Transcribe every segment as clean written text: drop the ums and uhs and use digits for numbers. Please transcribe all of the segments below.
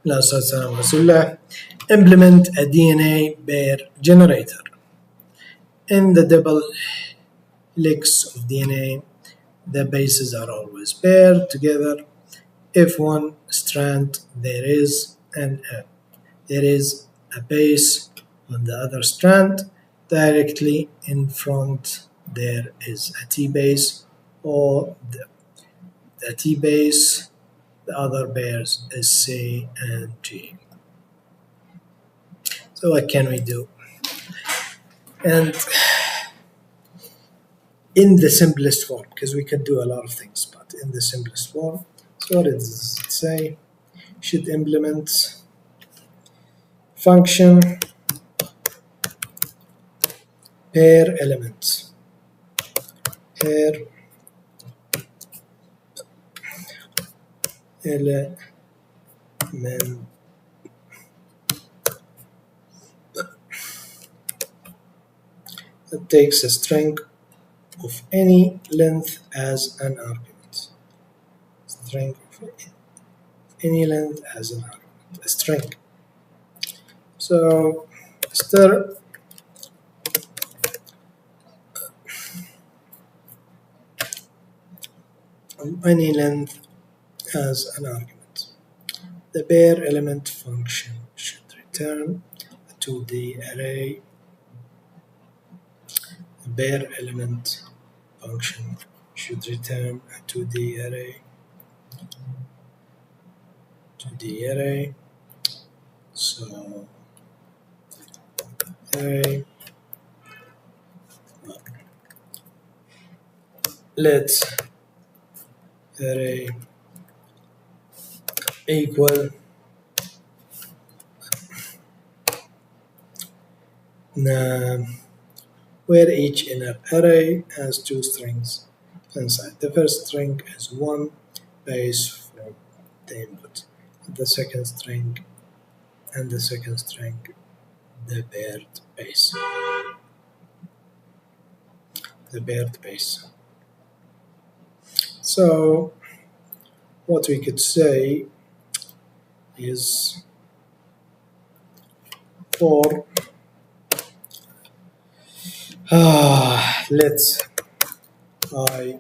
لا والسلام على رسول الله. Implement a DNA pair generator. In the double helix of DNA, the bases are always paired together. If one strand there is a base on the other strand, directly in front there is a T base, or the T base, the other pairs is C and G. So what can we do? And in the simplest form, because we can do a lot of things, but in the simplest form, so what does it say? Should implement function pair element. Pair element. It takes a string of any length as an argument. String of any length as an argument. A string. So stir any length as an argument. The pair element function should return to the array. The pair element function should return to the array. So array, let array equal where each inner array has two strings inside. The first string is one base from the input, the second string the paired base. So what we could say is for let I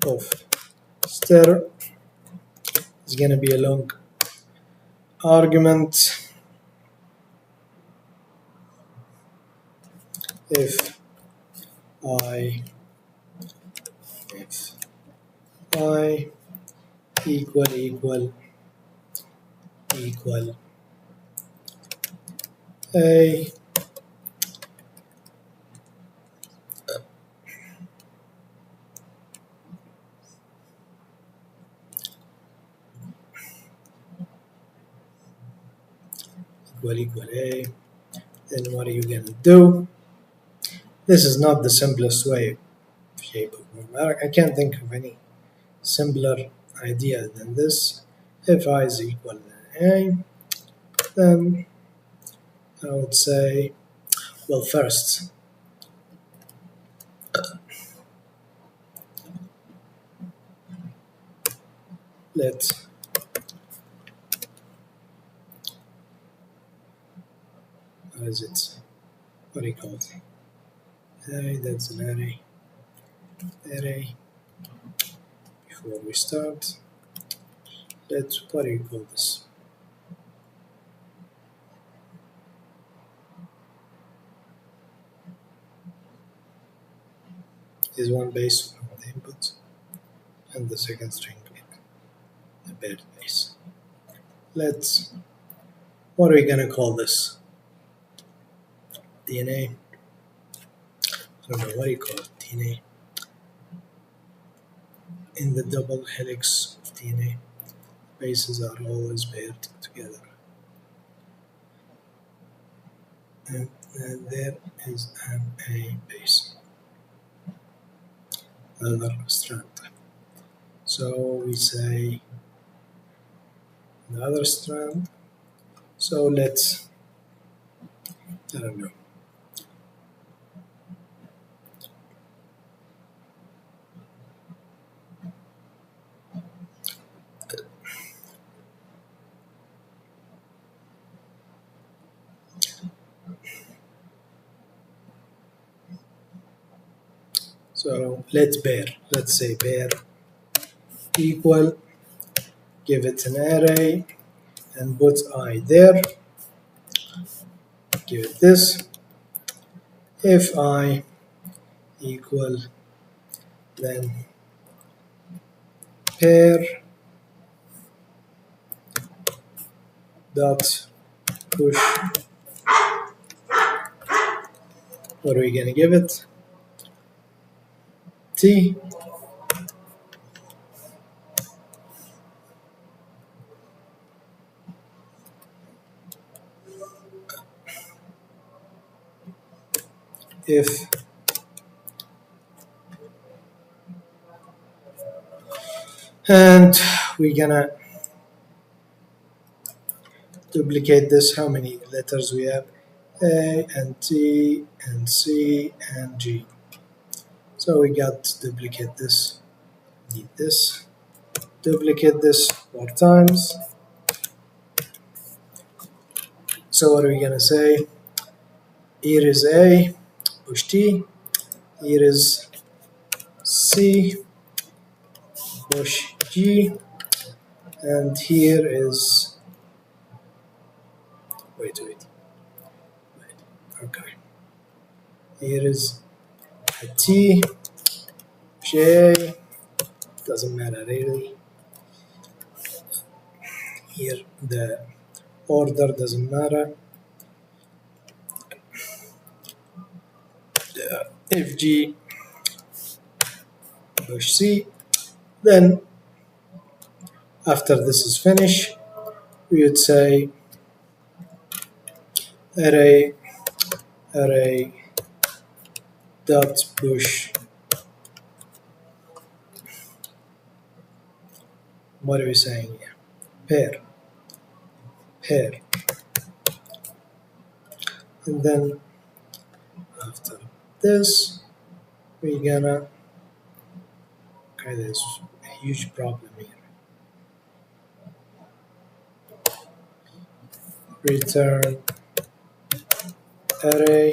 of stir is going to be a long argument. If I equal a equal a, then what are you going to do? This is not the simplest way of shape of movement. I can't think of any simpler idea than this. If I is equal to a, then I would say, well, first let what is it? What do you call it? Array, that's an array. Before we start, what do you call this? Is one base from the input and the second string the paired base. What are we gonna call this? DNA? I don't know, what do you call it? DNA? In the double helix of DNA, bases are always paired together. And there is an A base, another strand. So we say the other strand. So let's, I don't know. So let's say bear equal, give it an array and put I there, give it this. If I equal then pair dot push, what are we gonna give it? T. If and we're gonna duplicate this. How many letters we have? A and T and C and G. So we got to duplicate this. Need this. Duplicate this 4 times. So what are we gonna say? Here is A, push T. Here is C, push G. And here is, wait. Okay. Here is a T, J, doesn't matter really. Here the order doesn't matter. If G push C, then after this is finished, we would say array dot push. What are we saying here? Pair. And then after this, we're gonna, okay, there's a huge problem here. Return array,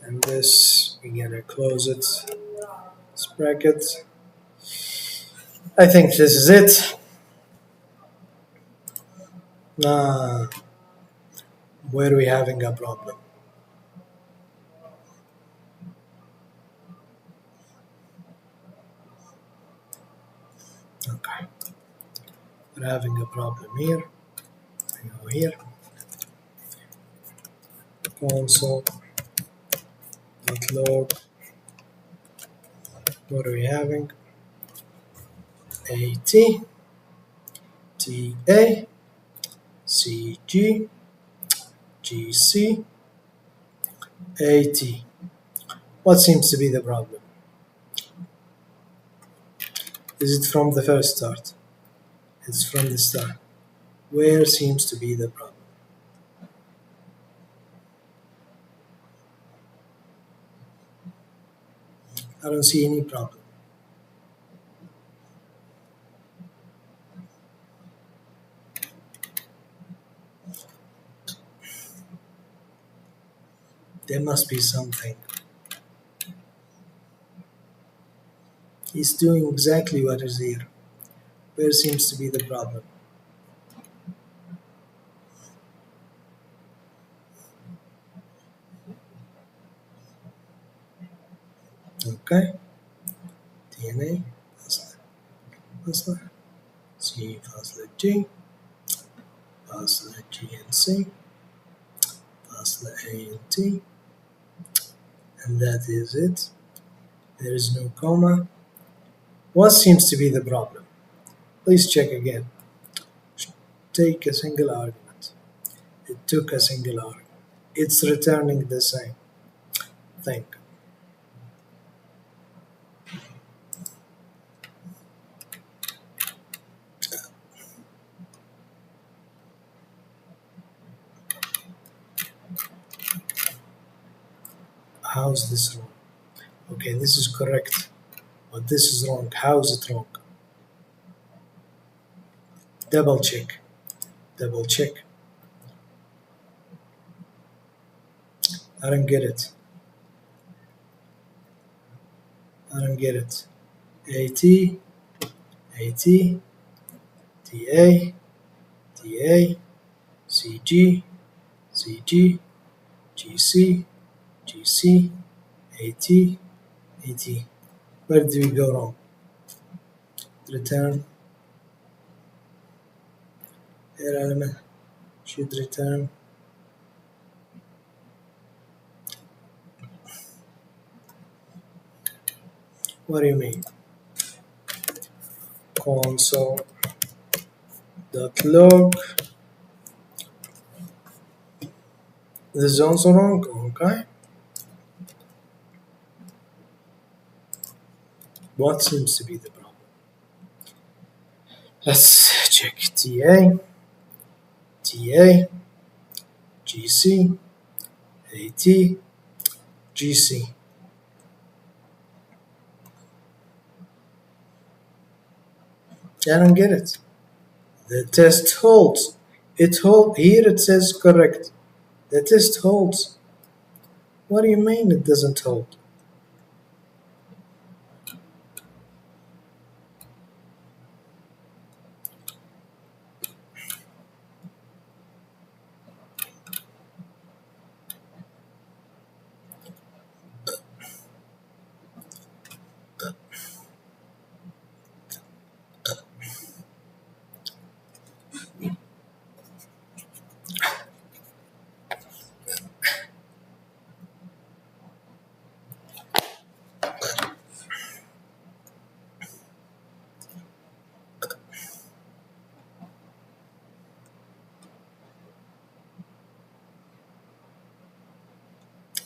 and this, we're gonna close it, this bracket. I think this is it. Where are we having a problem? Okay, we're having a problem here. I go here, console.log. What are we having? AT, TA, CG, GC, AT. What seems to be the problem? Is it from the first start? It's from the start. Where seems to be the problem? I don't see any problem. There must be something. He's doing exactly what is here. Where seems to be the problem? Okay. DNA, فاصلة C فاصلة G فاصلة G and C فاصلة A and T, and that is it. There is no comma. What seems to be the problem? Please check again. Take a single argument. It took a single argument. It's returning the same thing. How's this wrong? Okay, this is correct, but this is wrong. How is it wrong? Double check. I don't get it. I don't get it. AT, AT, TA, TA, CG, CG, GC, GC, AT, AT. Where did we go wrong? Return, air element should return. What do you mean? Console.log. This is also wrong. Okay. What seems to be the problem? Let's check TA, TA, GC, AT, GC. I don't get it. The test holds. It holds. Here it says correct. The test holds. What do you mean it doesn't hold?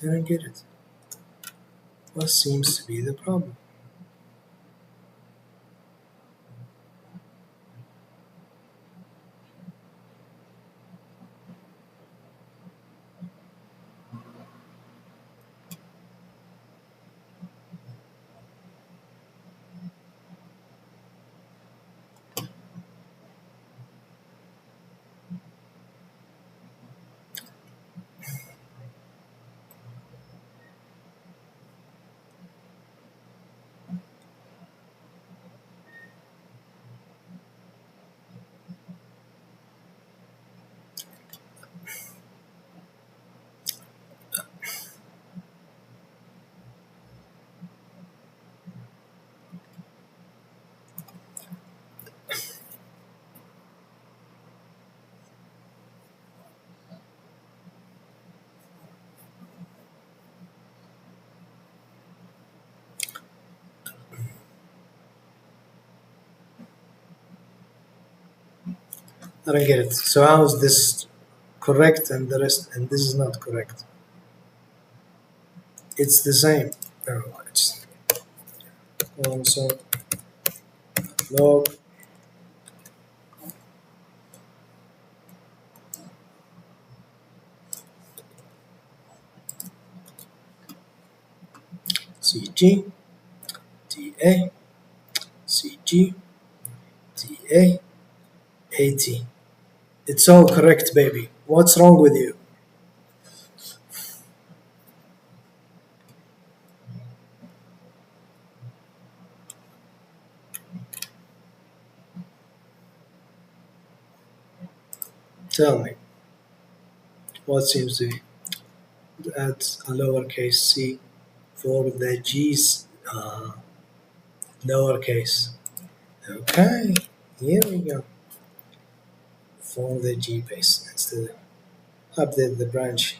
I don't get it. What seems to be the problem? I don't get it. So how is this correct and the rest, and this is not correct? It's the same. Oh, it's console log CG, TA, CG, TA, AT. It's all correct, baby. What's wrong with you? Tell me. What seems to be? Add a lowercase c for the G's lowercase. Okay, here we go. For the G base instead of update the branch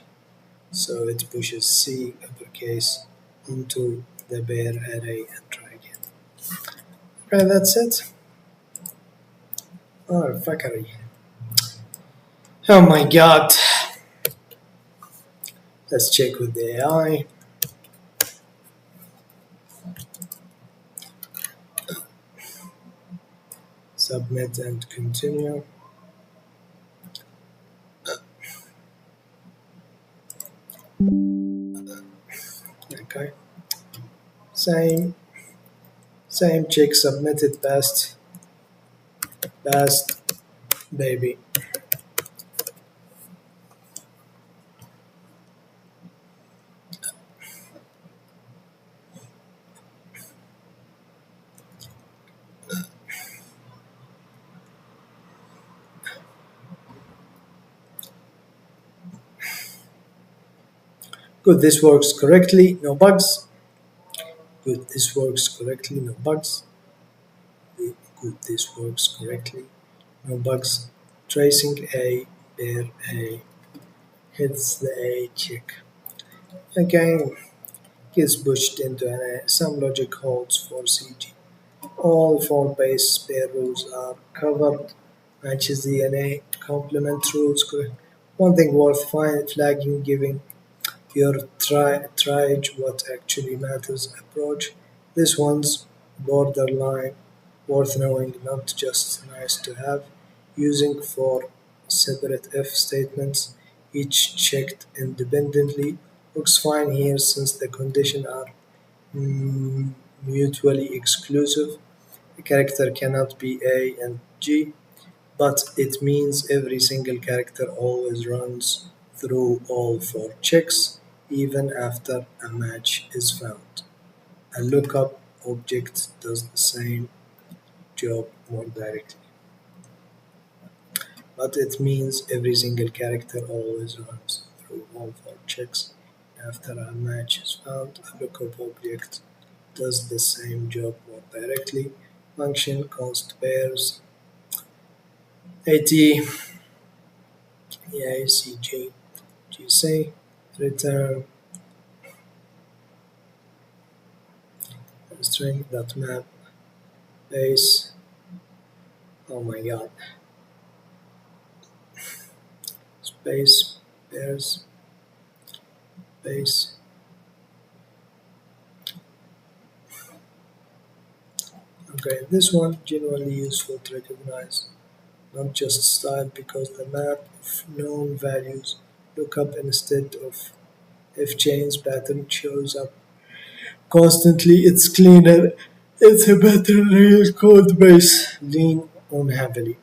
so it pushes C uppercase onto the bare array and try again. Okay, that's it. Oh, fuckery. Oh my god. Let's check with the AI. Submit and continue. Okay. Same check submitted passed baby. Good, this works correctly, no bugs. Good, this works correctly, no bugs. Good, this works correctly, no bugs. Tracing A, bear A, hits the A check. Again, gets pushed into an A. Some logic holds for CG. All four base pair rules are covered. Matches DNA complement rules. One thing worth flagging, giving your triage what actually matters approach. This one's borderline worth knowing, not just nice to have. Using four separate if statements, each checked independently, looks fine here since the conditions are mm, mutually exclusive. A character cannot be A and G, but it means every single character always runs through all four checks, even after a match is found. A lookup object does the same job more directly, but it means every single character always runs through all four checks. After a match is found, a lookup object does the same job more directly. Function const pairs AT EACG GC return string that map base. Oh my god, space pairs base. Okay, this one genuinely useful to recognize, not just style, because the map of known values lookup instead of if chains pattern shows up constantly. It's cleaner. It's a better real code base. Lean on heavily.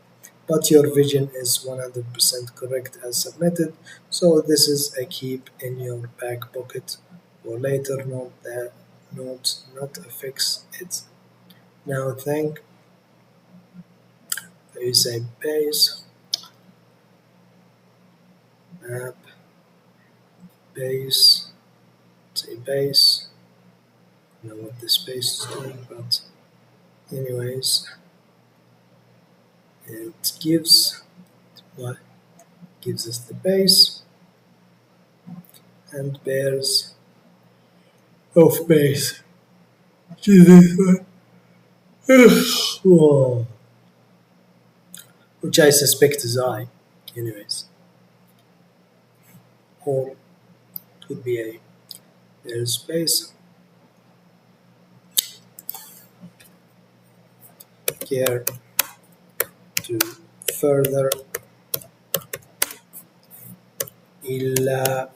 But your vision is 100% correct as submitted, so this is a keep in your back pocket or later. Note not a fix it. Now think you say base map base say base. I don't know what this base is doing, but anyways, it what gives us the base and pairs of base. Which is this one. Whoa. Which I suspect is I, anyways. Or it could be a there's space care to further elaborate.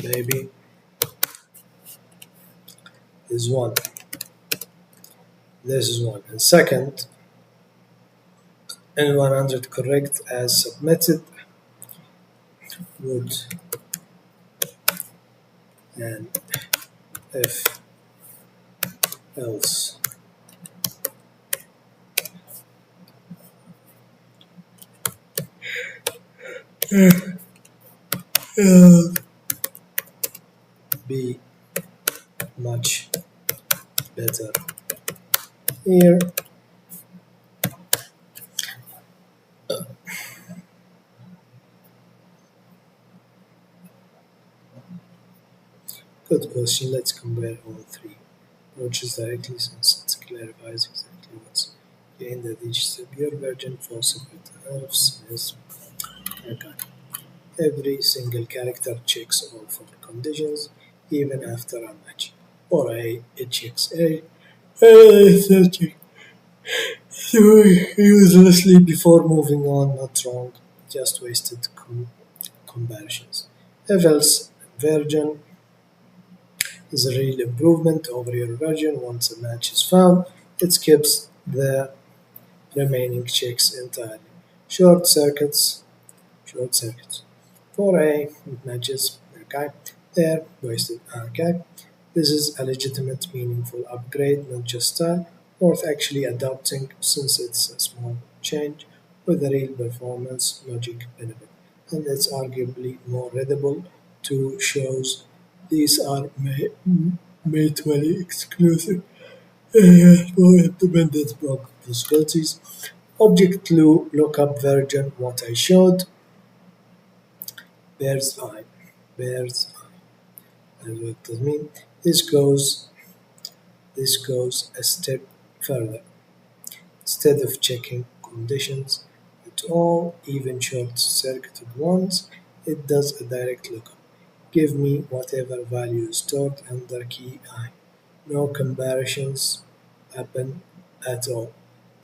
Maybe is one. This is one. And second, N100 correct as submitted would and if else be much better here. Good question. Let's compare all three approaches directly since it clarifies exactly what's gained at each step. Your version for separate halves is okay. Every single character checks all four conditions even after a match. Or A, it checks A, it still checks uselessly before moving on. Not wrong, just wasted comparisons. If else version is a real improvement over your version. Once a match is found, it skips the remaining checks entirely. Short circuits, short circuits. For A, it matches, okay, there, wasted, okay. This is a legitimate, meaningful upgrade, not just style, worth actually adopting since it's a small change with a real performance logic benefit. and it's arguably more readable to shows these are mutually exclusive for independent possibilities. Object lookup version what I showed bears eye. Bears eye. And what does mean? This goes this goes a step further. Instead of checking conditions at all, even short-circuited ones, it does a direct lookup. Give me whatever value is stored under key I. No comparisons happen at all.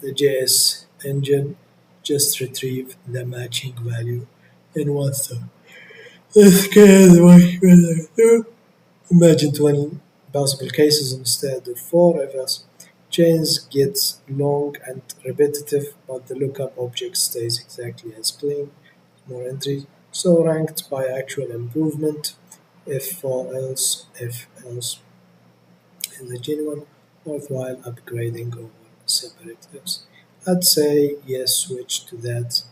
The JS engine just retrieve the matching value in one step. This is what you do. Imagine 20 possible cases instead of 4 if a chains gets long and repetitive, but the lookup object stays exactly as clean, more entries, so ranked by actual improvement, if else is a genuine, worthwhile upgrading over separate ifs. I'd say yes, switch to that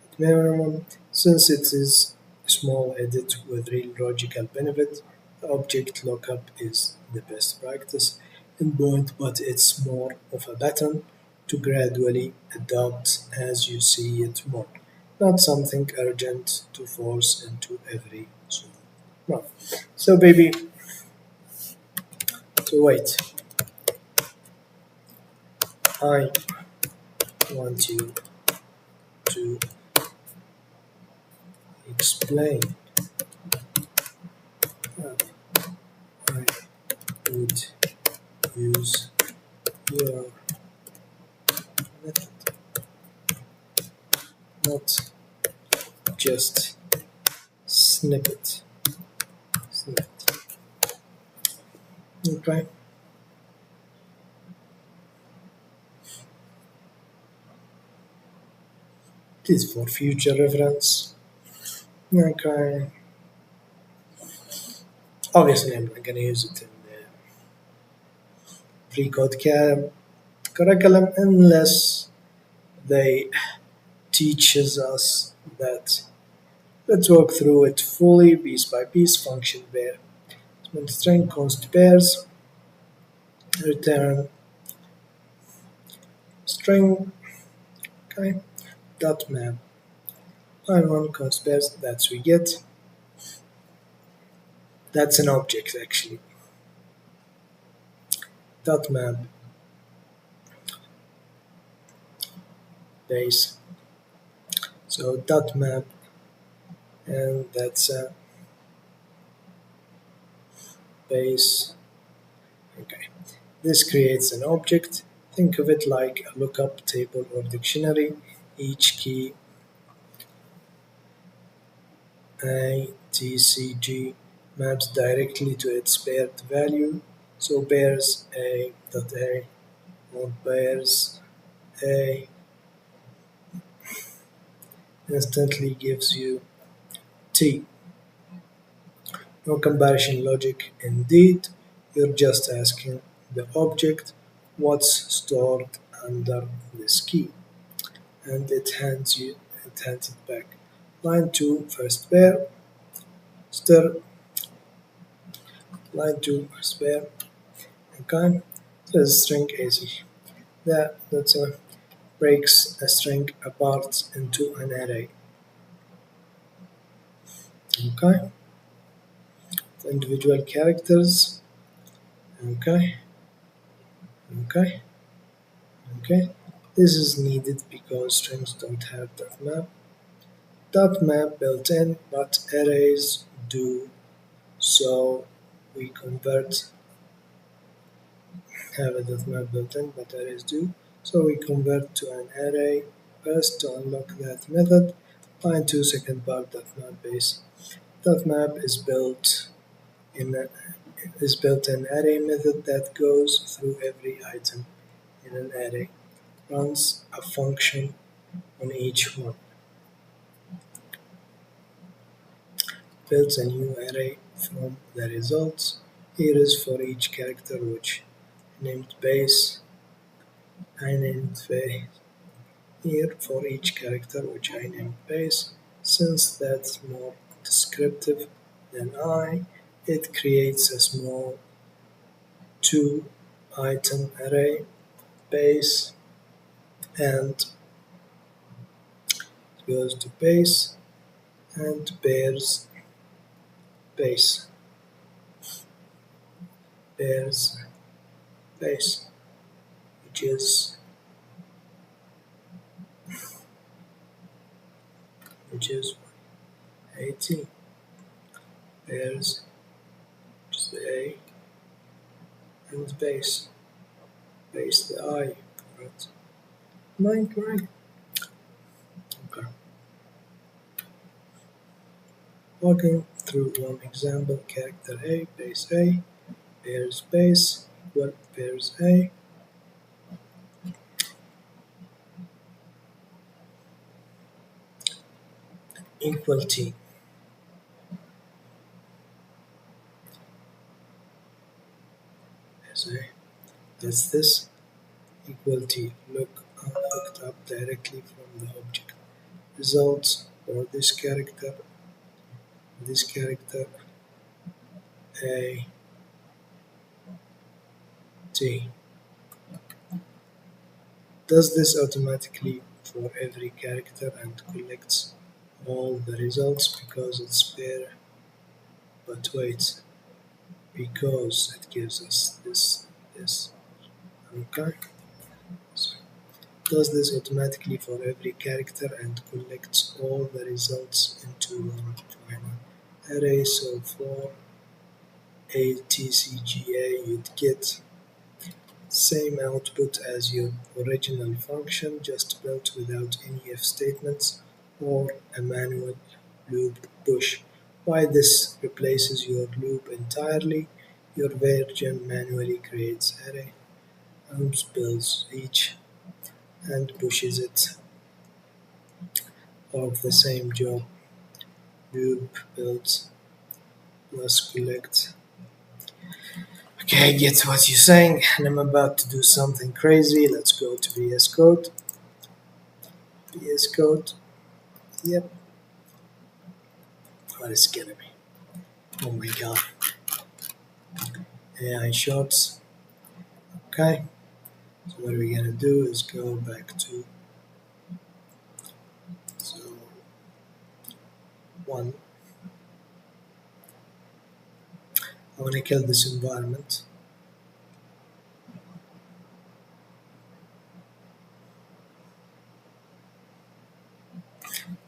at minimum, since it is a small edit with real logical benefit. The object lookup is the best practice in point, but it's more of a pattern to gradually adopt as you see it more, not something urgent to force into every zone. No. So, baby, so wait. I want you to explain how I would use your method, not just snippet. Snippet. Okay. This is for future reference. Okay. Obviously, I'm not gonna use it in the pre-code curriculum unless they teaches us that. Let's walk through it fully, piece by piece. Function pair. When string const pairs, return string. Okay. Dot map. Line one const pairs. That's we get. That's an object actually. Dot map base. So dot map, and that's a base. Okay. This creates an object. Think of it like a lookup table or dictionary. Each key A, T, C, G maps directly to its paired value. So pairs A dot A or pairs A instantly gives you T. No comparison logic indeed. You're just asking the object what's stored under this key, and it hands it back. Line 2 first pair, stir, line 2 first pair, okay. So the string AC. That breaks a string apart into an array. Okay, the individual characters. Okay, okay, okay. This is needed because strings don't have dot map. Dot map built in, but arrays do. So we convert have a dot map built in, but arrays do. So we convert to an array first to unlock that method. Line 2 second part dot map base. Dot map in a, is built an array method that goes through every item in an array, runs a function on each one, builds a new array from the results. Here is for each character which named base. I named base. Here for each character which I named base. Since that's more descriptive than I, it creates a small two-item array base and goes to base and bears base bears base, which is which is 18 bears, which is the A, and base the I. Right. Mine correct. Okay. Walking through one example, character A, base A, bears base, equal bears A, equal T. Bears A. That's this equal T. Looked up directly from the object. Results for this character A T. Does this automatically for every character and collects all the results because it's fair, but wait, because it gives us this. Okay. So does this automatically for every character and collects all the results into one final array. So for ATCGA you'd get same output as your original function, just built without any if statements or a manual loop push. Why this replaces your loop entirely, your version manually creates array, loops builds each, and pushes it. All of the same job, loop builds plus collect. Okay, I get what you're saying, and I'm about to do something crazy. Let's go to VS Code. VS Code. Yep. What is gonna be? Oh my god. AI shots. Okay. So what we're gonna do is go back to so one. I wanna kill this environment.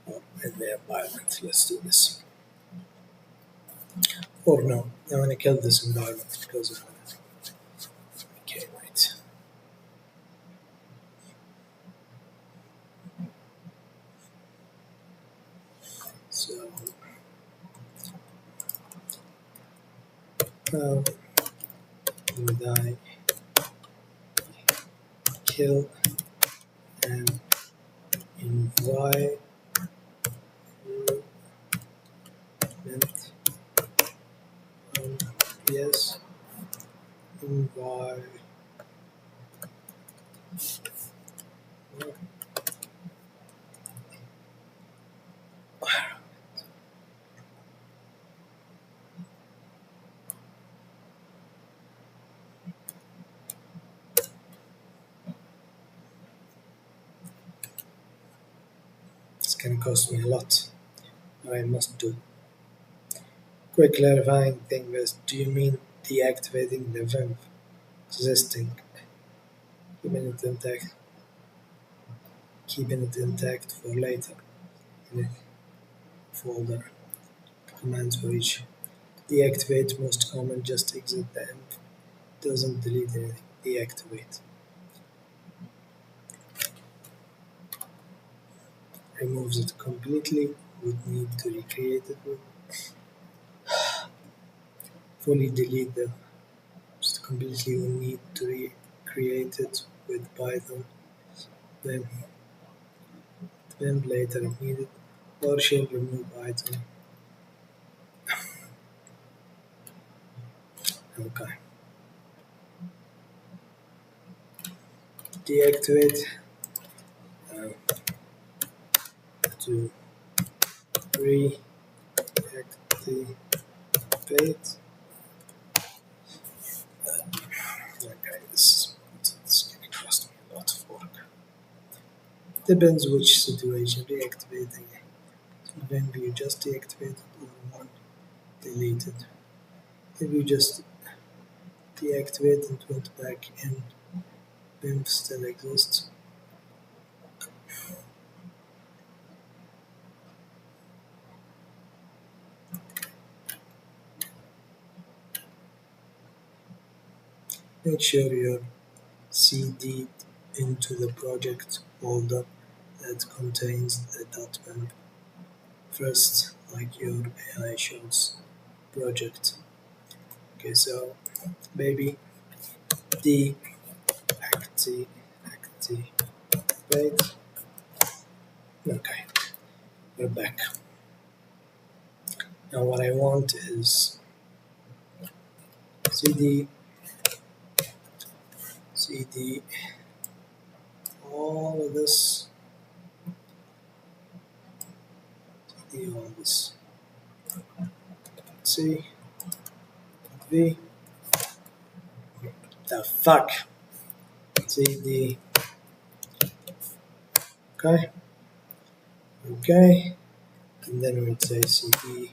Oh, in the environment. Let's do this. Or no, I wanna kill this environment because I wanna. Okay, wait. So how would I kill an environment? Yes, environment. It's gonna cost me a lot. I must do. Quick clarifying thing is, do you mean deactivating the vim existing, keeping it intact, keeping it intact for later in a folder? Commands for each. Deactivate most common, just exit the env. Doesn't delete anything. Deactivate. Removes it completely. Would need to recreate it. Would fully delete them. Just completely will need to recreate it with Python. Then later if needed. Partial remove item. Okay. Deactivate to reactivate. Okay, this is going to cost me a lot of work. Depends which situation. Reactivating. When you just deactivated or one deleted. If you just deactivate and went back in, BIM still exists. Make sure you're CD into the project folder that contains the .bimp first, like your AI shows project. Okay, so maybe deactivate. Okay, we're back. Now what I want is CD all of this, CD all this, C V, the fuck, CD, okay, and then we'd say CD.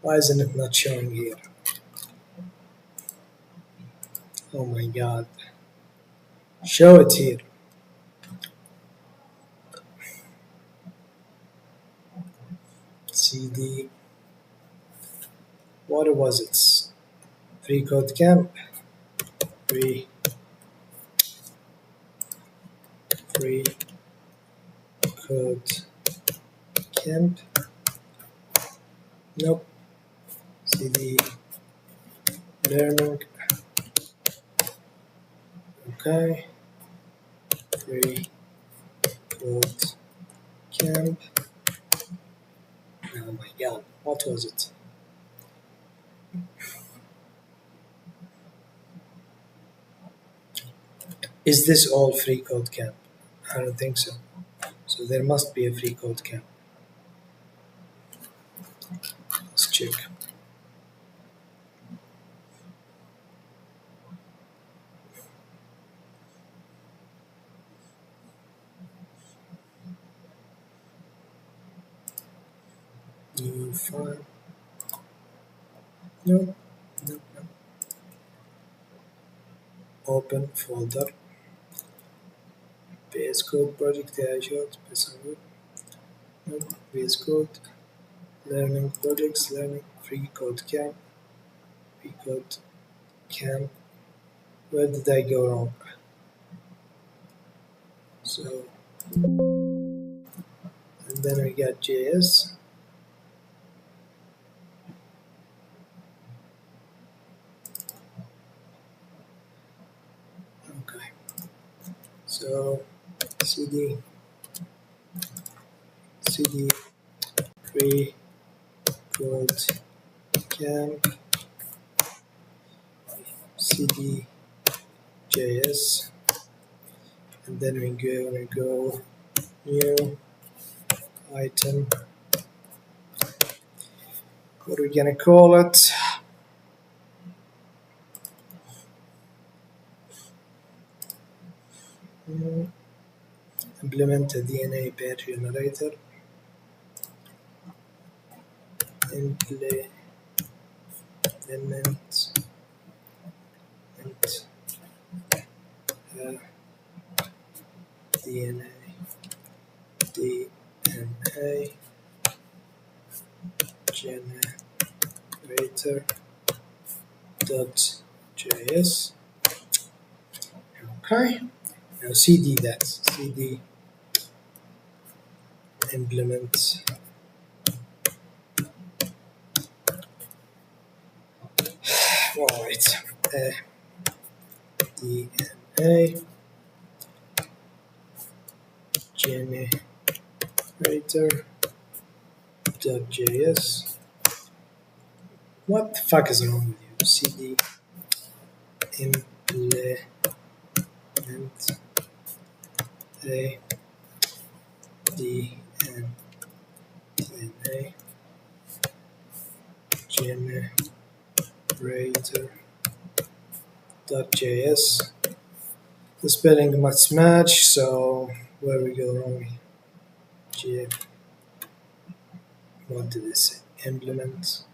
Why isn't it not showing here? Oh my god, show it here. CD, what was it? Freecodecamp, free code camp. Nope. CD learning. Okay. Free code camp. Oh my god, what was it? Is this all free code camp? I don't think so. So there must be a free code camp. Let's check. New file. No. Open folder. VS Code project AI short. No. VS Code. Learning projects. Learning free code camp. Free code camp. Where did I go wrong? So, and then we got JS. Okay. So, CD free code camp CD JS, and then we go new item. What are we gonna call it? Implement a DNA pair generator. Implement DNA generator .js. Okay. Now CD that. CD implement alright. DNA generator.js. What the fuck is wrong with you? CD implement a DNA generator.js. The spelling must match, so where we go wrong? What did it say? Implement,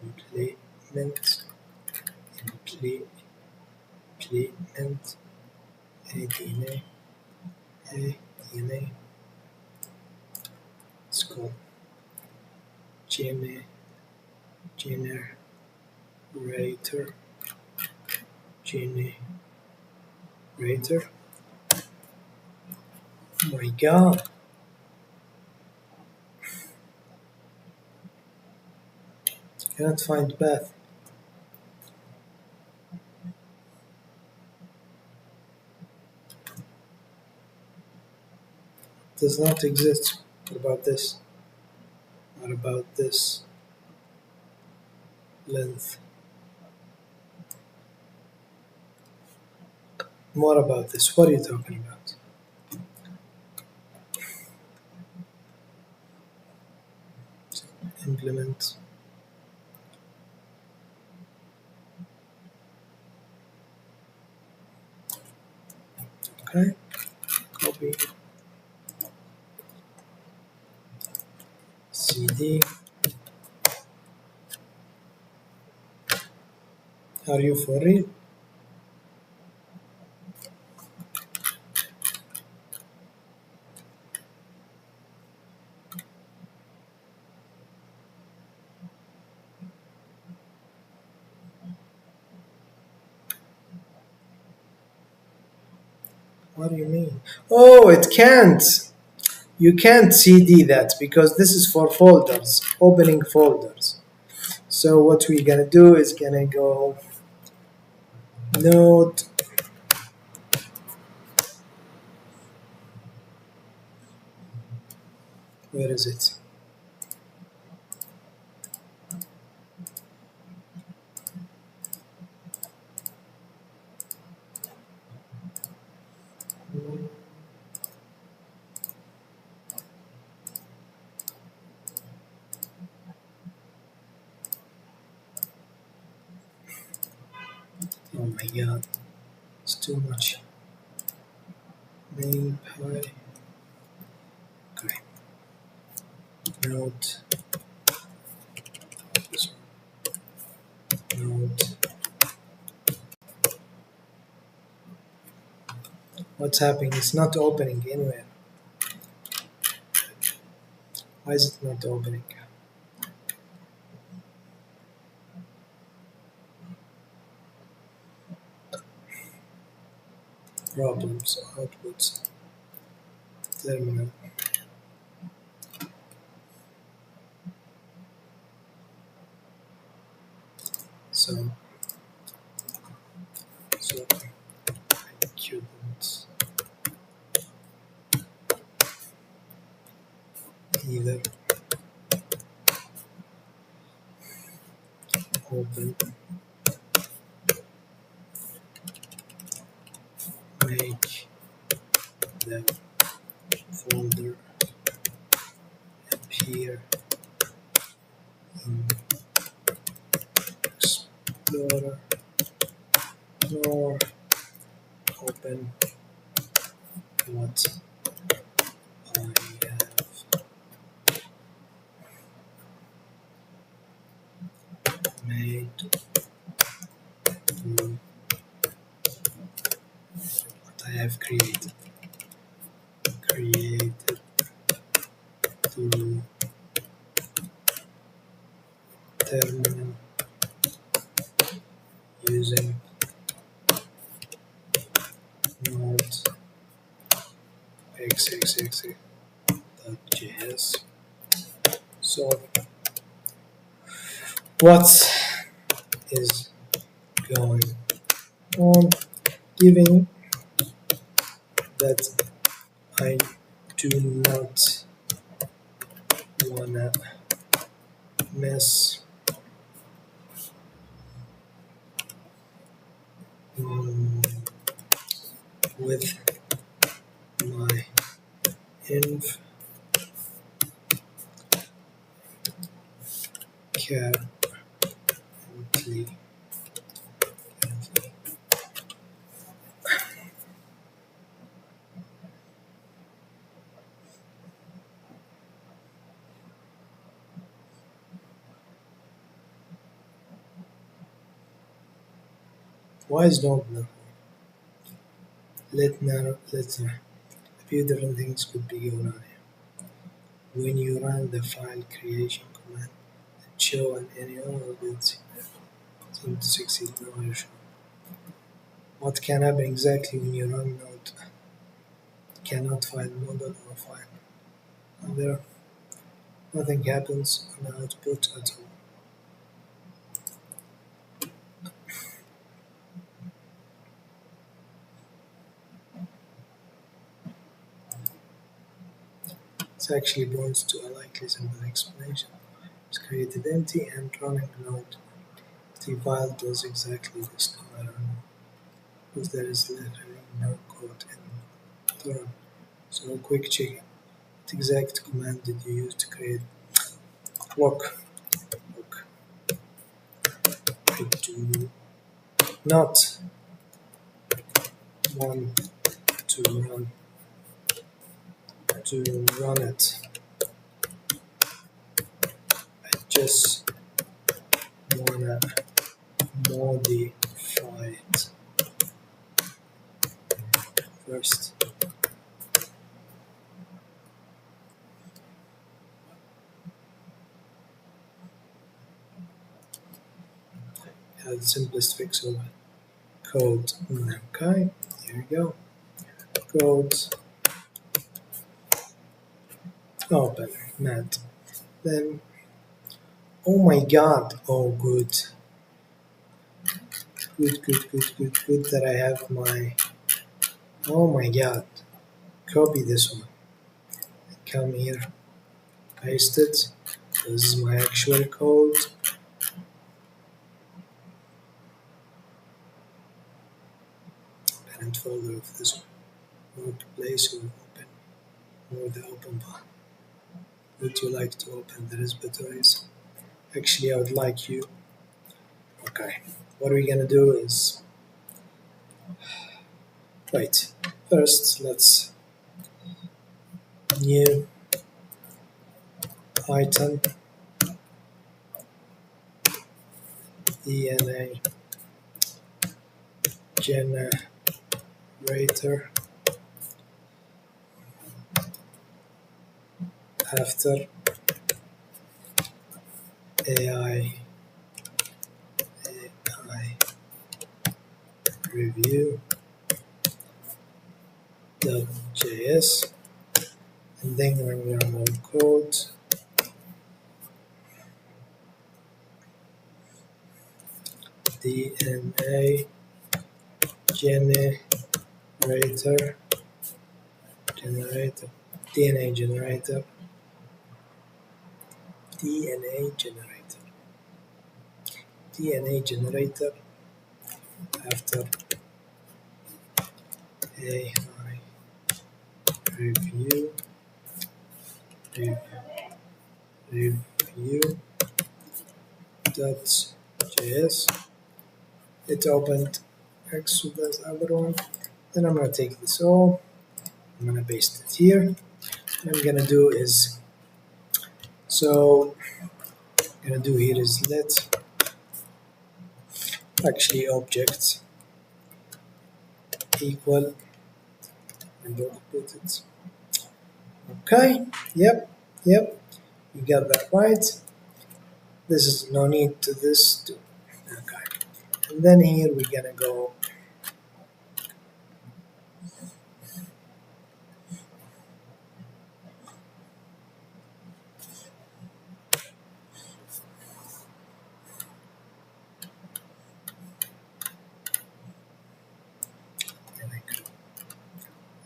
implement, ADNA, ADNA. It's called generator, generator. Oh my god. Cannot find path. Does not exist. What about this? What about this? Length. What about this? What are you talking about? So implement. Okay. Copy. CD. Are you for real? What do you mean? Oh, it can't. You can't CD that because this is for folders, opening folders. So what we're gonna do is gonna go node. Where is it? Oh my god, it's too much. Main pi. Okay. Node. Node. What's happening? It's not opening anywhere. Why is it not opening? Problems, outputs, terminal. So I couldn't either open, make the folder appear in Explorer, nor open what I have made to what I have created to terminal using node xxx.js. So what is going on, given that I do not wanna mess with my env currently. Why is not now? Let's a few different things could be going on here. When you run the file creation command, it show an error of it seem to succeed. No error shown. What can happen exactly when you run node cannot find model or file? And there nothing happens on the output at all. This actually points to a likely simple explanation. It's created empty and running node. The file does exactly this no matter what, because there is literally no code in the run. So quick check. What exact command did you use to create? Look, I do not want to run it. I just wanna modify it first. The simplest fix of code. Okay, here we go. Code open mat. Then oh my god, oh good that I have my oh my god. Copy this one. Come here, paste it. This is my actual code. Parent folder of this one. Workplace or open or the open bar. Would you like to open the repositories? Actually, I would like you. Okay. What we're gonna do is wait. First, let's new item DNA generator after AI review .js, and then when we run our code, DNA generator DNA generator DNA generator DNA generator after AI review review.js. It opened X with this other one. Then I'm gonna take this all, I'm gonna paste it here. What I'm gonna do is I'm gonna do here is let actually objects equal and don't put it. Okay, yep, you got that right. This is no need to this too. Okay. And then here we're gonna go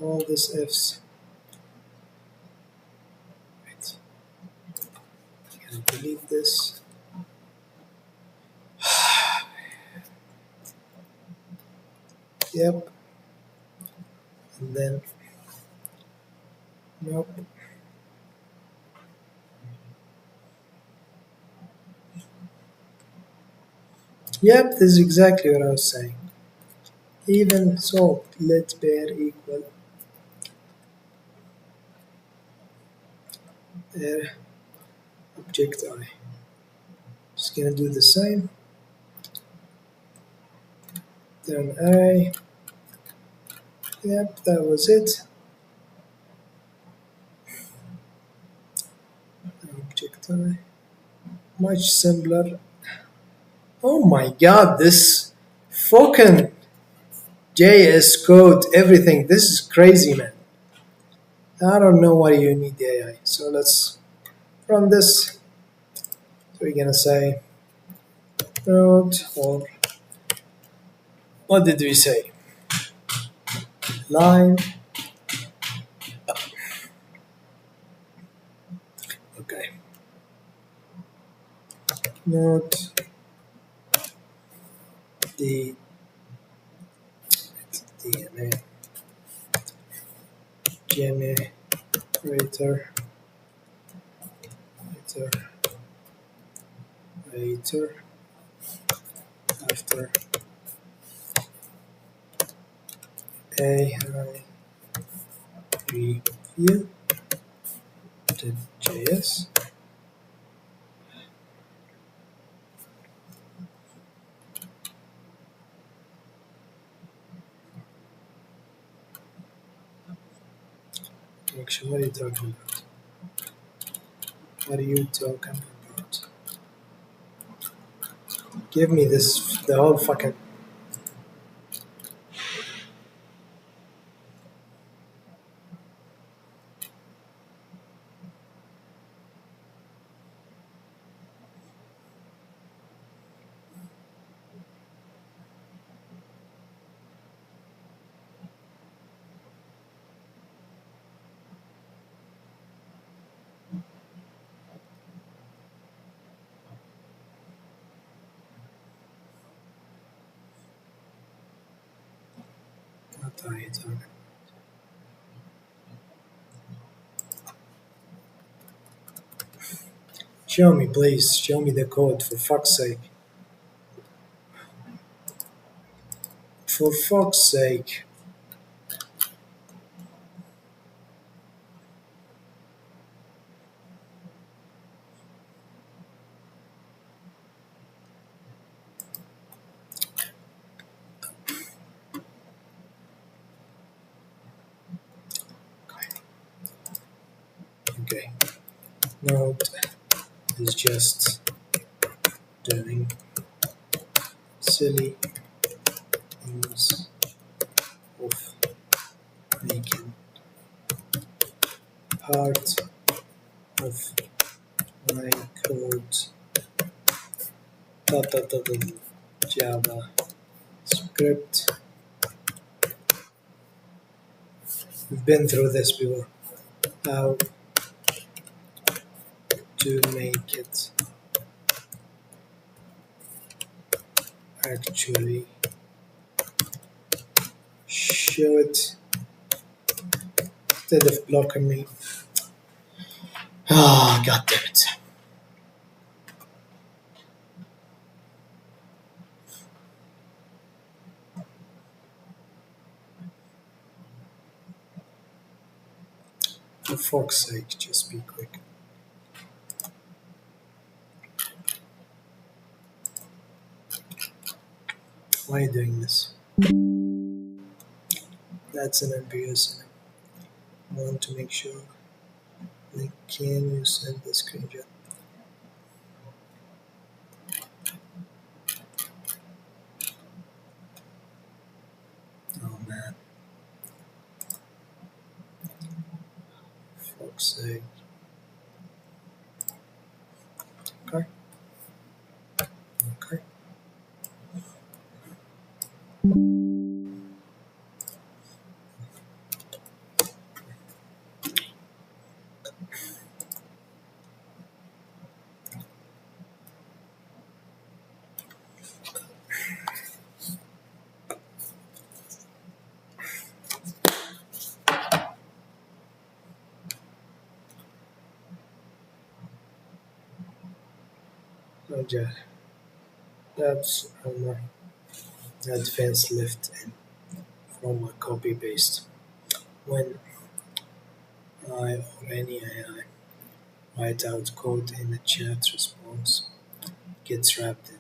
all this ifs. Right. I'm gonna delete this. Yep. And then nope. Yep, this is exactly what I was saying. Even so, let bear equal air object I. Just gonna do the same. Then array. Yep, that was it. Object I. Much simpler. Oh my god, this fucking JS code, everything. This is crazy, man. I don't know why you need the AI. So let's run this. So we're gonna say node or what did we say? Line. Okay. Node the DNA generator later after AI review the JS. Actually, what are you talking about? What are you talking about? Give me this, the whole fucking. What are you talking about? Show me, please. Show me the code, for fuck's sake. For fuck's sake. Okay. Node is just doing silly things of making part of my code Java script. We've been through this before. How to make it actually show it instead of blocking me. Ah, oh, god damn it. For fuck's sake, just be quick. Why are you doing this? That's an ambiguous. I want to make sure. Like, can you send the screenshot? Oh man. For fuck's sake. Okay. Okay. Oh, yeah. That's advanced left in from a copy paste. When I or any AI write out code in a chat response, gets wrapped in.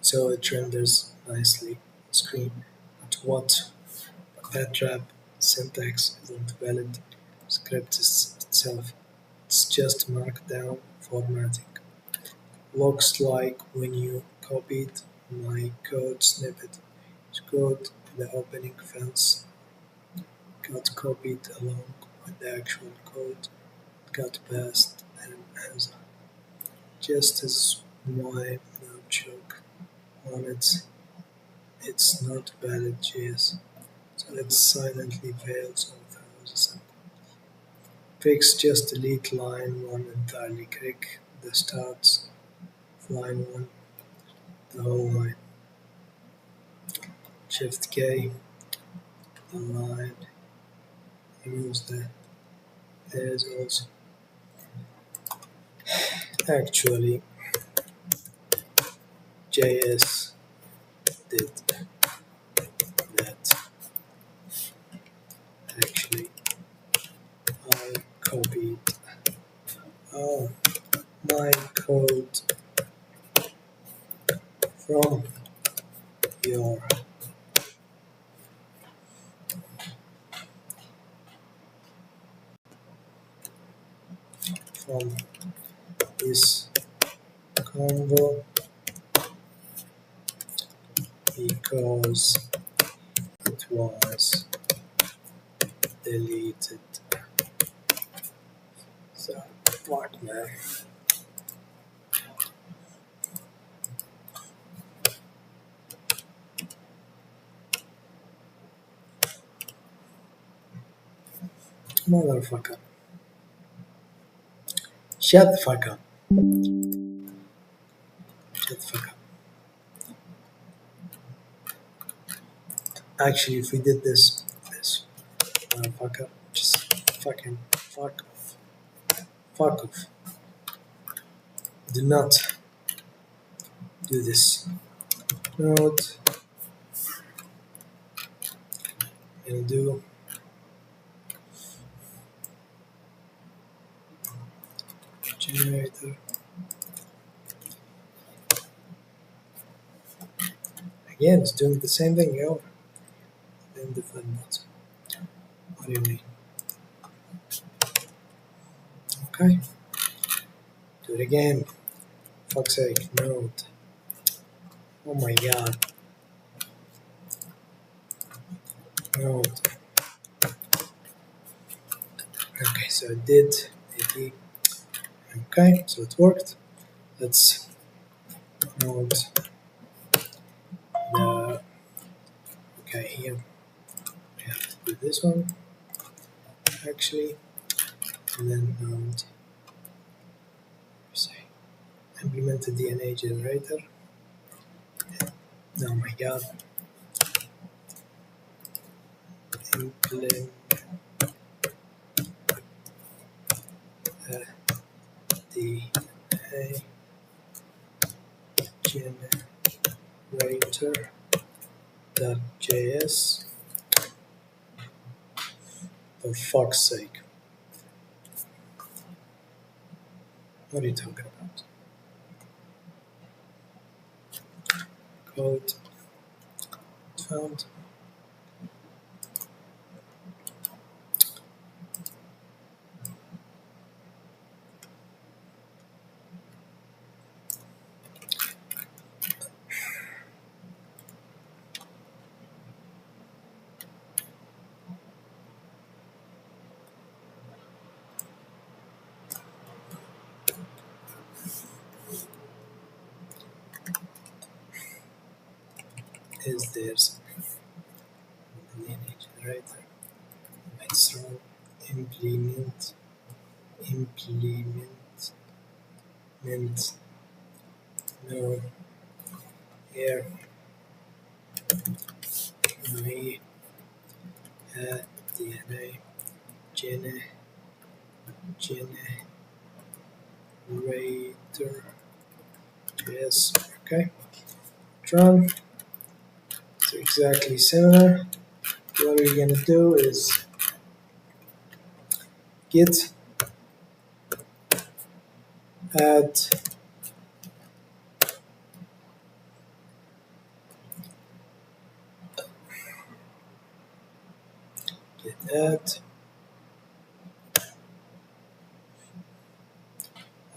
So it renders nicely on screen. But what? That wrap syntax isn't valid. Script is itself. It's just markdown formatting. Looks like when you copied my code snippet. It's code the opening fence got copied along with the actual code, got passed and as just as why no joke on it. It's not valid JS, so it silently fails on thousands. Fix just delete line 1 entirely. Click the starts of line 1, the whole line. Shift K, the line, removes the. There's also actually JS did that. Actually, I copied all my code from your from this convo because it was deleted. So fuck man. Motherfucker. Shut the fuck up. Shut the fuck up. Actually if we did this motherfucker, just fucking fuck off. Fuck off. Do not do this. Node and do generator. Again, it's doing the same thing, yo. In different modes. What do you mean? Okay. Do it again. Fuck's sake, node. Oh my god. Node. Okay, so it did. Okay, so it worked. Let's node the. Okay, here we have to do this one actually, and then node. Say implement the DNA generator. Oh my god. Implement DNA generator.js. For fuck's sake. What are you talking about? Code found. Is there some DNA generator? Let's run implement no here we DNA generator JS. Okay, run. It's exactly similar. What we're gonna do is git add git add.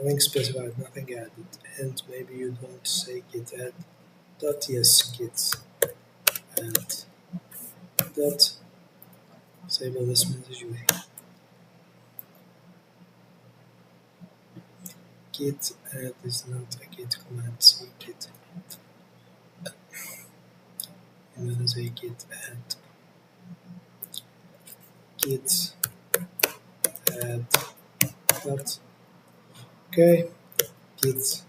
Nothing specified, nothing added, and maybe you'd want to say git add dot yes git add dot disable this message with git add is not a git command. C git. And then say git add git add dot. Okay, git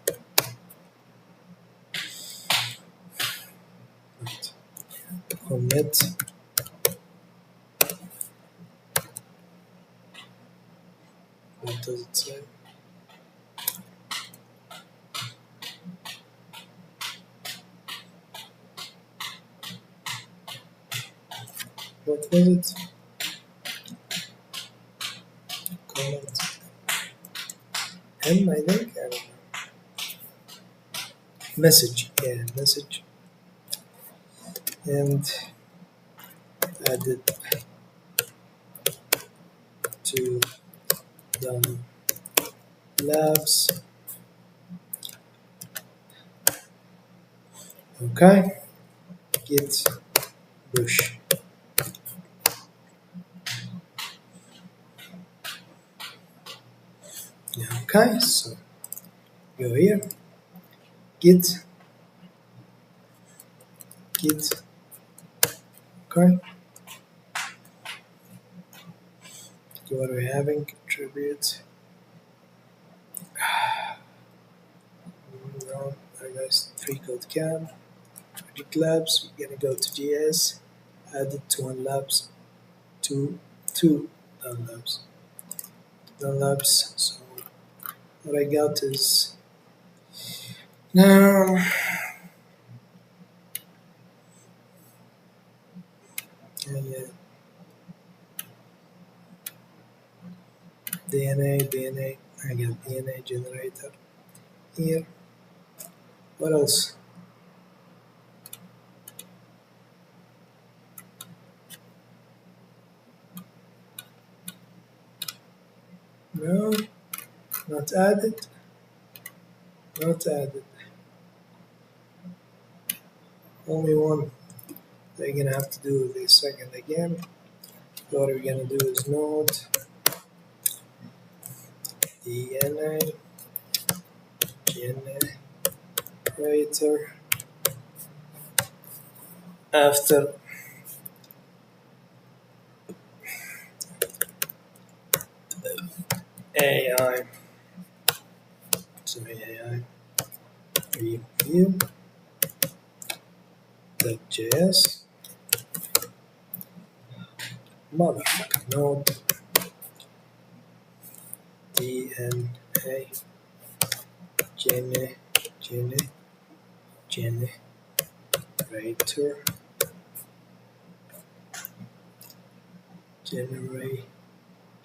commit. What does it say? What was it? Comment M, I think. I don't know. Message, yeah, message, and add it to the labs. Okay, git push. Okay, so go here, git, okay. What are we having? Contribute. No, I guess freecodecamp. Project labs. We're gonna go to GS. Add it to one labs. Two down labs. So what I got is now. Yeah. DNA. I got DNA generator here. What else? No, not added. Not added. Only one. They're gonna have to do this second again. What we're gonna do is node DNA generator after AI. So AI review the JS motherfucker node DNA generator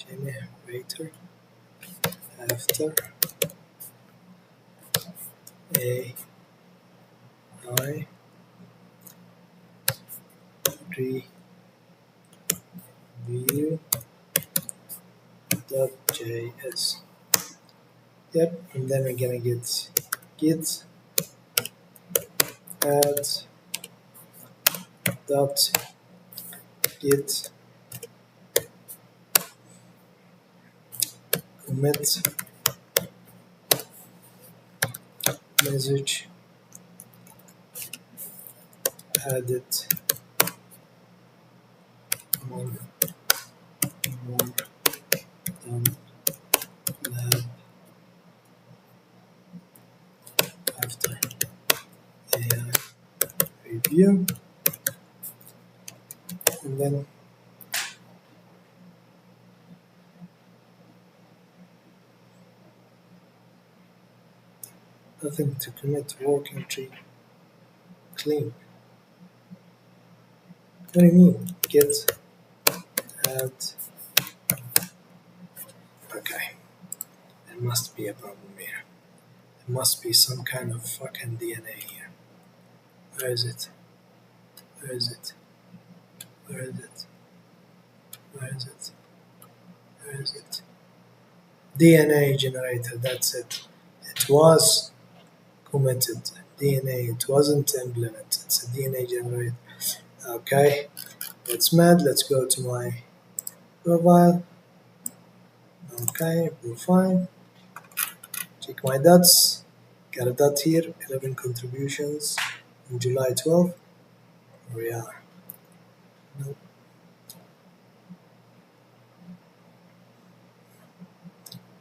generator after AI review.js. Yep, and then we're gonna get git add dot git commit message added one more done lab after AI review, and then Nothing to commit. Working tree clean. What do you mean? Get add. Okay. There must be a problem here. There must be some kind of fucking DNA here. Where is it? Where is it? Where is it? Where is it? Where is it? DNA generator, that's it. It was committed. DNA, it wasn't implemented. It's a DNA generator. Okay, that's mad. Let's go to my profile. Okay, profile. Check my dots. Got a dot here. 11 contributions on July 12th. Here we are. Nope.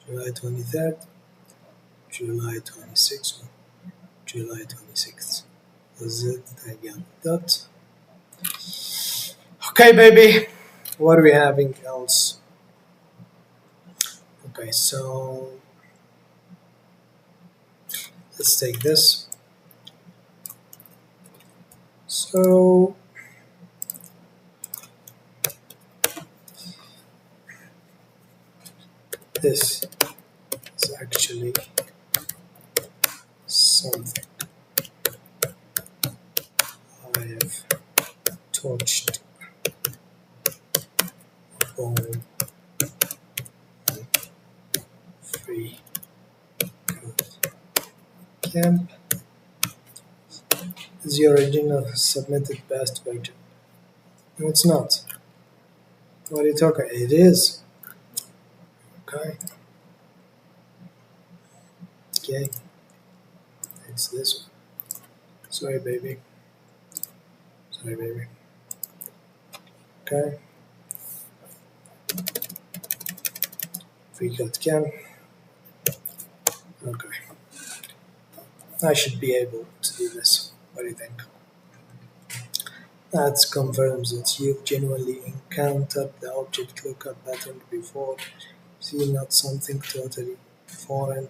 July 23rd. July 26th. July 26th. That's it. I got the dot. Okay, baby. What are we having else? Okay, so let's take this. So this is actually something I have touched on free code camp. Is the original submitted past version? No, it's not. What are you talking? It is. Okay. Okay. It's this one. Sorry, baby. Sorry, baby. Okay. Free code camp. Okay. I should be able to do this. What do you think? That confirms that you've genuinely encountered the object lookup pattern before. See, not something totally foreign.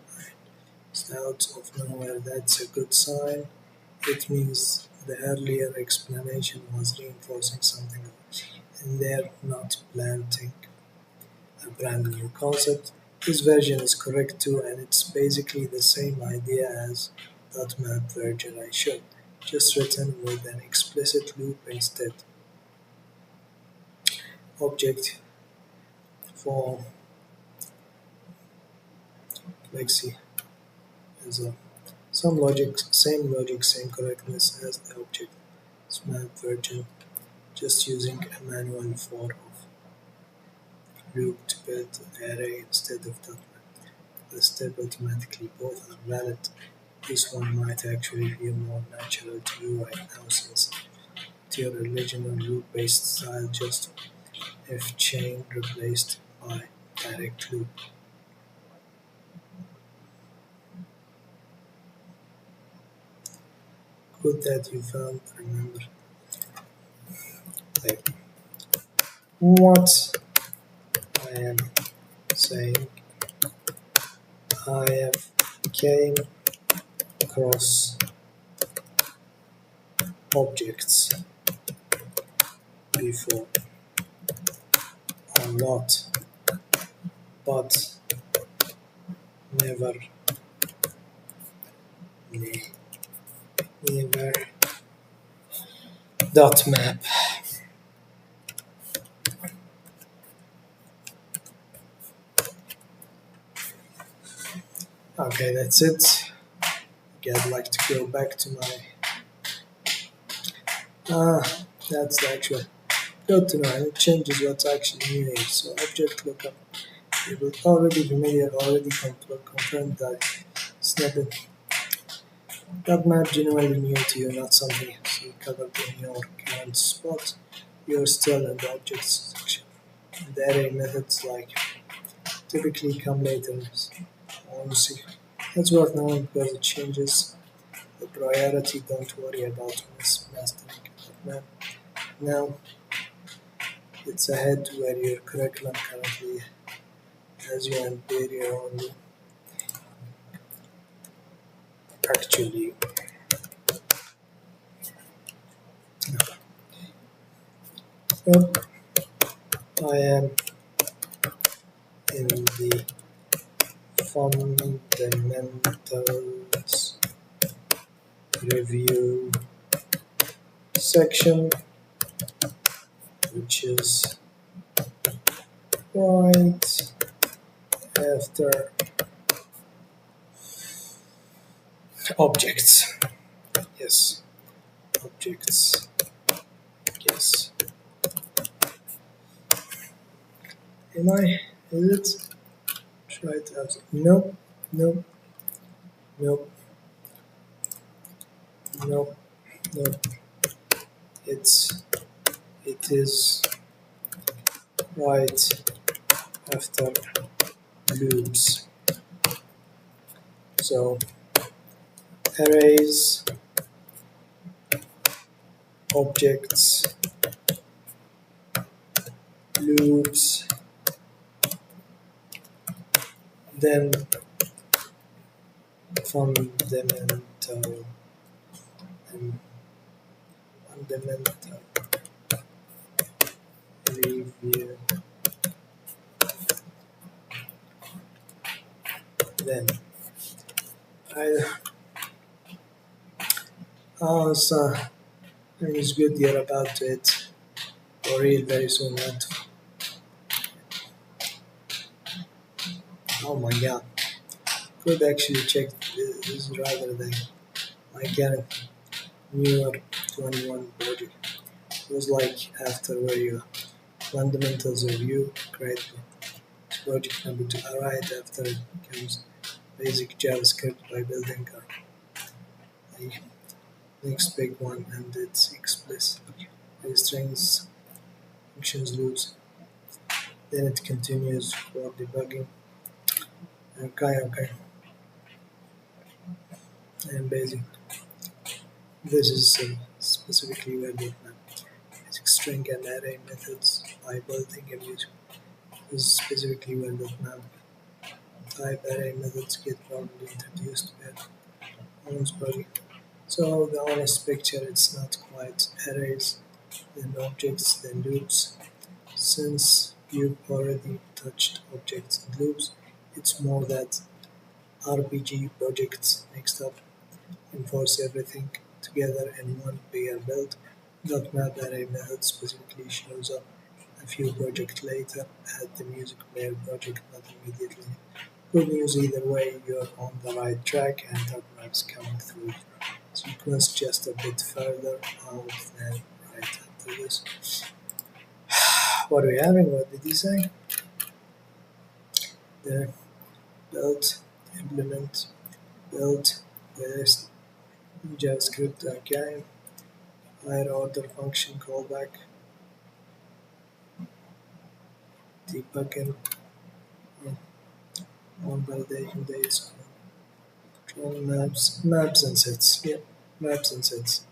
It's out of nowhere. That's a good sign. It means the earlier explanation was reinforcing something and they're not planting a brand new concept. This version is correct too, and it's basically the same idea as .map version I showed, just written with an explicit loop instead. Object for Lexi is a same logic, same correctness as the object map version, just using a manual for of loop to build the array instead of .map. The step automatically both are valid. This one might actually be more natural to you right now since it's your original loop-based style just if chain replaced by direct loop. Good that you found. Remember, like what I am saying. I have came across objects before a lot, but never, never dot map. Okay, that's it. Okay, I'd like to go back to my. That's the actual. Good to know, and it changes what's actually new here. So object lookup. It will already familiar, already confirmed that snippet. That map genuinely new to you, not something you covered in your current spot. You're still in the objects section. The array methods like typically come later. Honestly, that's worth knowing because it changes the priority. Don't worry about mastering that map. Now it's ahead where your curriculum currently has you and barrier only. actually oh, I am in the fundamentals review section, which is right after objects. Yes, objects. Yes. Am I? Is it? Try it out. No, no, no, no, no. It's it is right after loops. So arrays, objects, loops, then fundamental and fundamental review. Then I so it's good you're about to hit for real very soon, right? Oh my god. Could actually check this rather than my Canon newer 21 project. It was like after where you fundamentals review, create project number two. Alright, after it comes basic JavaScript by building a next big one, and it's explicit strings, functions, loops. Then it continues for debugging. Okay, and basic. This is specifically where the basic string and array methods by building a music. This is specifically where the map type array methods get probably introduced where owns body. So the honest picture, it's not quite arrays, then objects, then loops. Since you've already touched objects and loops, it's more that RPG projects mixed up and force everything together in one bigger build. .map array method specifically shows up a few projects later at the music player project, not immediately. Good news either way, you're on the right track and .map's coming through sequence just a bit further out than right after this. What are we having? What did he say? The build, implement, build, list, JavaScript, okay, higher order function callback, debugging, on validation dates, control maps and sets. Yep, maps and sets.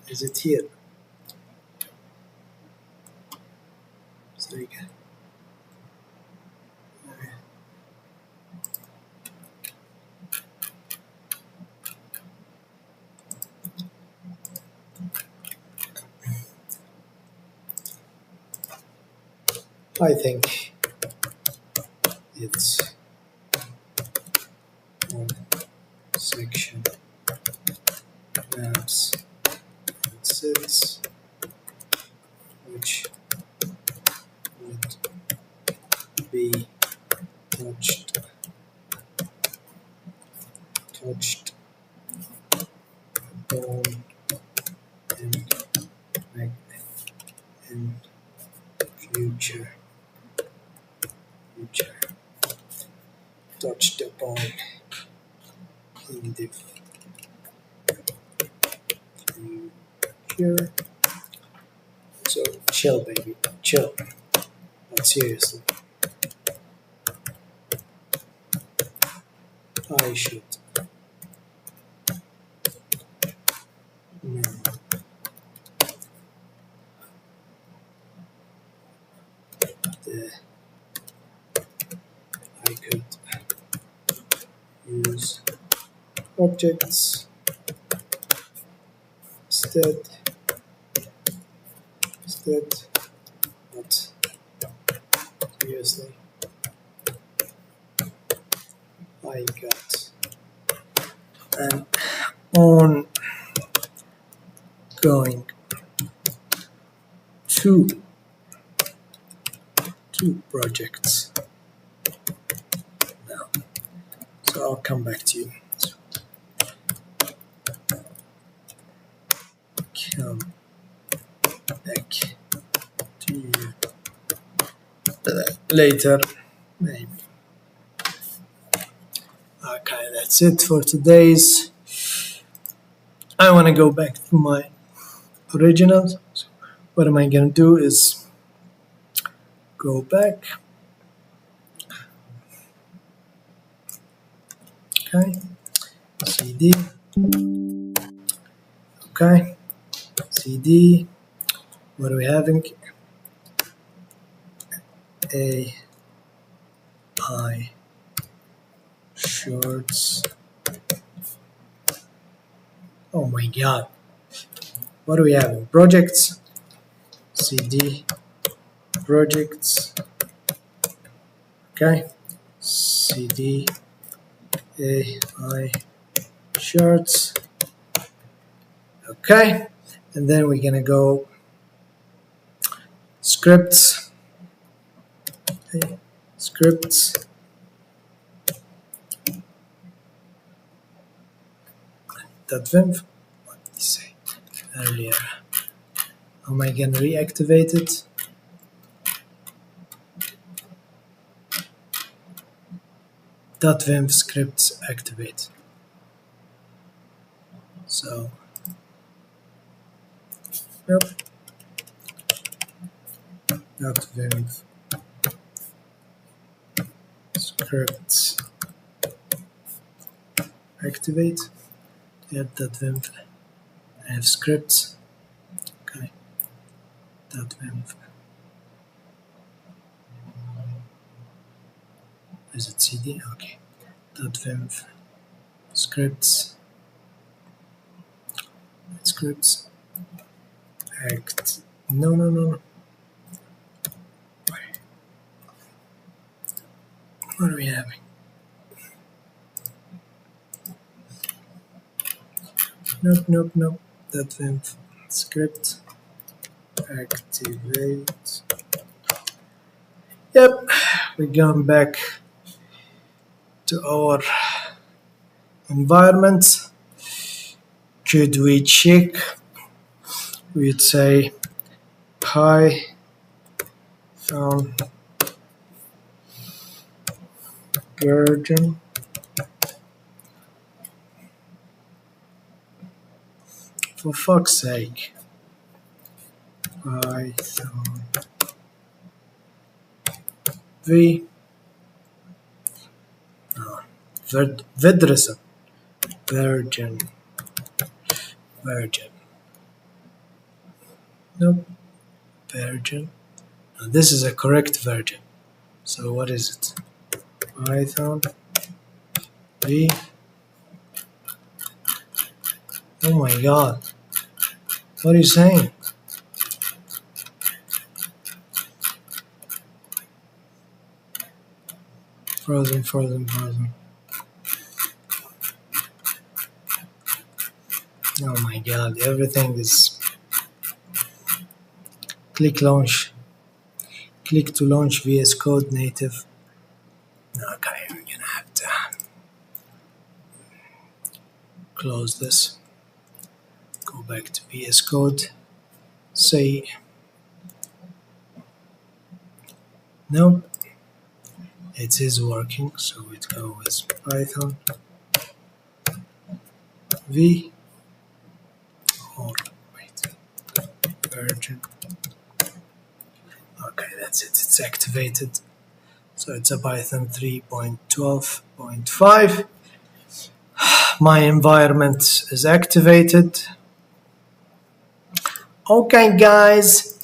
Is it here? So you can. I think it's one section maps and sets, which would be touched upon in, in future touched upon in the future. So chill, baby, chill. But seriously, I should know that I could objects instead not seriously I got an ongoing two projects now. So I'll come back to you. Come back to you later, maybe. Okay, that's it for today's. I want to go back to my originals. So what am I going to do is go back. Okay, CD. Okay, CD. What are we having? AI shorts. Oh my god. What are we having? Projects. CD. Projects. Okay. CD. AI shorts. Okay. And then we're gonna go scripts. Okay. Scripts. .venv. What did he say earlier? How am I gonna reactivate it? .venv scripts activate. So, yep. .venv scripts activate. Yep, .venv. I have scripts. Okay. .venv. Is it CD? Okay. .venv scripts. Scripts. Act. No. What are we having? Nope. .venv script activate. Yep, we're going back to our environment. Could we check? We'd say Python version. For fuck's sake. Python V. Version. Nope. Version. Now this is a correct version. So what is it? Python V. Oh my god. What are you saying? Frozen. Oh my god, everything is click to launch VS Code native. Okay, we're gonna have to close this, go back to VS Code, say nope, it is working, so it go with Python V or version. Okay, that's it, it's activated. So it's a Python 3.12.5. My environment is activated. Okay, guys.